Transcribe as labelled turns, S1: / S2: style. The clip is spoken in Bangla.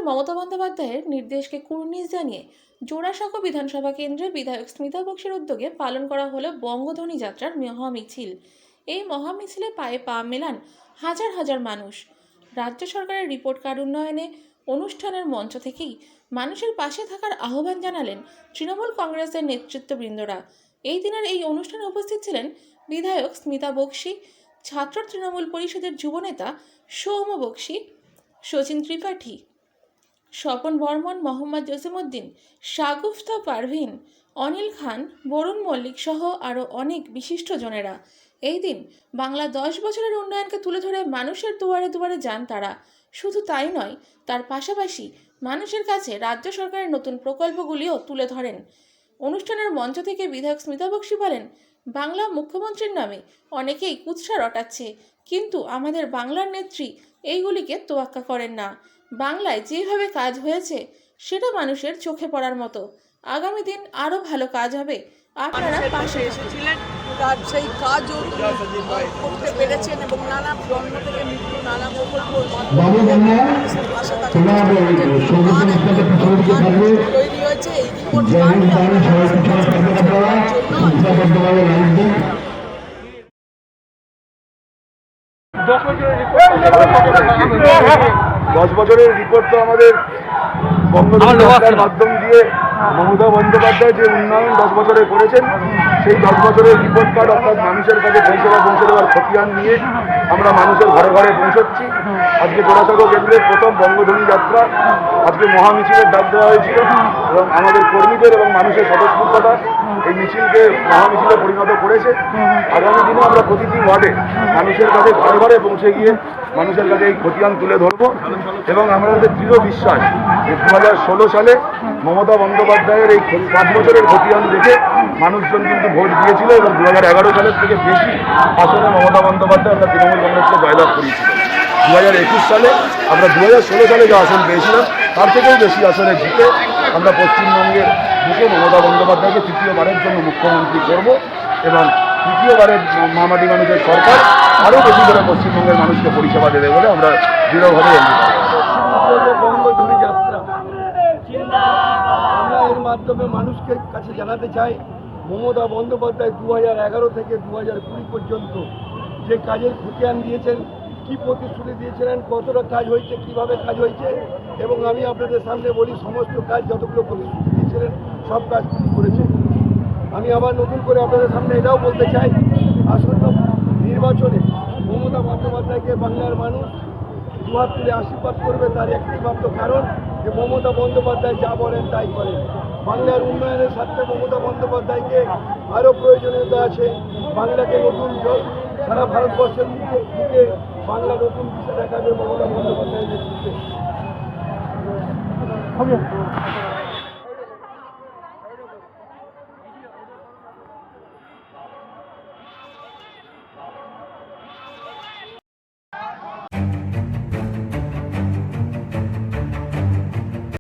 S1: মমতা বন্দ্যোপাধ্যায়ের নির্দেশকে কুর্নিশ জানিয়ে জোড়াসাঁকো বিধানসভা কেন্দ্রে বিধায়ক স্মিতা বক্সির উদ্যোগে পালন করা হলো বঙ্গধ্বনি যাত্রার মহামিছিল। এই মহামিছিলে পায়ে পা মেলান হাজার হাজার মানুষ। রাজ্য সরকারের রিপোর্ট কার্ড উন্নয়নে অনুষ্ঠানের মঞ্চ থেকেই মানুষের পাশে থাকার আহ্বান জানালেন তৃণমূল কংগ্রেসের নেতৃত্ববৃন্দরা। এই দিনের এই অনুষ্ঠানে উপস্থিত ছিলেন বিধায়ক স্মিতা বক্সি, ছাত্র তৃণমূল পরিষদের যুবনেতা সৌম বক্সি, শচীন ত্রিপাঠী, স্বপন বর্মন, মোহাম্মদ জসিমউদ্দিন, শাগুফতা পারভিন, অনিল খান, বরুণ মল্লিক সহ আরও অনেক বিশিষ্টজনেরা। এই দিন বাংলা 10 বছরের উন্নয়নকে তুলে ধরে মানুষের দুয়ারে দুয়ারে যান তারা। শুধু তাই নয়, তার পাশাপাশি মানুষের কাছে রাজ্য সরকারের নতুন প্রকল্পগুলিও তুলে ধরেন। অনুষ্ঠানের মঞ্চ থেকে বিধায়ক স্মিতা বক্সি বলেন, বাংলা মুখ্যমন্ত্রীর নামে অনেকেই কুৎসা রটাচ্ছে, কিন্তু আমাদের বাংলার নেত্রী এইগুলিকে তোয়াক্কা করেন না। বাংলায় যেভাবে কাজ হয়েছে সেটা মানুষের চোখে পড়ার মতো। আগামী দিন আরও ভালো কাজ হবে, আপনারা পাশে
S2: এসেছিলেন। তার সেই কাজও করতে পেরেছেন এবং নানা জন্ম থেকে মৃত্যু নানা প্রকল্পের মাধ্যমে পাশে তৈরি হয়েছে। এই রিপোর্ট জন্য
S3: 10 বছরের রিপোর্ট তো আমাদের বঙ্গবন্ধু মাধ্যম দিয়ে মমতা বন্দ্যোপাধ্যায় যে উন্নয়ন 10 বছরে করেছেন, সেই 10 বছরের রিপোর্ট কার্ড অর্থাৎ মানুষের কাছে পৌঁছে দেওয়ার খতিয়ান নিয়ে আমরা মানুষের ঘরে ঘরে পৌঁছচ্ছি। আজকে জোড়াসাঁকো কেন্দ্রের প্রথম বঙ্গধ্বনি যাত্রা, আজকে মহামিছিলের ডাক দেওয়া হয়েছিল এবং আমাদের কর্মীদের এবং মানুষের স্বতঃস্ফূর্ততা এই মিছিলকে মহামিছিলে পরিণত করেছে। আগামী দিনে আমরা প্রতিটি ওয়ার্ডে মানুষের কাছে ঘরে ঘরে পৌঁছে গিয়ে মানুষের কাছে এই খতিয়ান তুলে ধরবো এবং আমাদের দৃঢ় বিশ্বাস যে 2016 সালে মমতা বন্দ্যোপাধ্যায়ের এই 5 বছরের খতিয়ান দেখে মানুষজন কিন্তু ভোট দিয়েছিল এবং 2011 সালের থেকে বেশি আসনে মমতা বন্দ্যোপাধ্যায় আমরা তৃণমূল কংগ্রেসকে জয়লাভ করেছিল। 2021 সালে আমরা 2016 সালে যে আসন পেয়েছিলাম তার থেকেও বেশি আসনে জিতে আমরা পশ্চিমবঙ্গের বুকে মমতা বন্দ্যোপাধ্যায়কে তৃতীয়বারের জন্য মুখ্যমন্ত্রী করব এবং তৃতীয়বারের মামাটি মানুষের সরকার আরও বেশি করে পশ্চিমবঙ্গের মানুষকে পরিষেবা দেবে বলে আমরা দৃঢ়ভাবে
S4: বঙ্গধ্বনি যাত্রা আমরা এর মাধ্যমে মানুষকে কাছে জানাতে চাই, মমতা বন্দ্যোপাধ্যায় 2011 থেকে 2020 পর্যন্ত যে কাজের খতিয়ান দিয়েছেন, কি প্রতিশ্রুতি দিয়েছিলেন, কতটা কাজ হয়েছে, কিভাবে কাজ হয়েছে এবং আমি আপনাদের সামনে বলি সমস্ত কাজ যতগুলো প্রতিশ্রুতি দিয়েছিলেন সব কাজ করেছেন। আমি আবার নতুন করে আপনাদের সামনে এটাও বলতে চাই, আসন্ন নির্বাচনে মমতা বন্দ্যোপাধ্যায়কে বাংলার মানুষ দুহাত তুলে আশীর্বাদ করবে। তার একটি মাত্র কারণ যে মমতা বন্দ্যোপাধ্যায় যা বলেন তাই করেন। বাংলার উন্নয়নের স্বার্থে মমতা বন্দ্যোপাধ্যায়কে আরও প্রয়োজনীয়তা আছে। বাংলাকে নতুন সারা ভারতবর্ষের মুখে বাংলা নতুন দিশা দেখাবে মমতা বন্দ্যোপাধ্যায়ের নেতৃত্বে।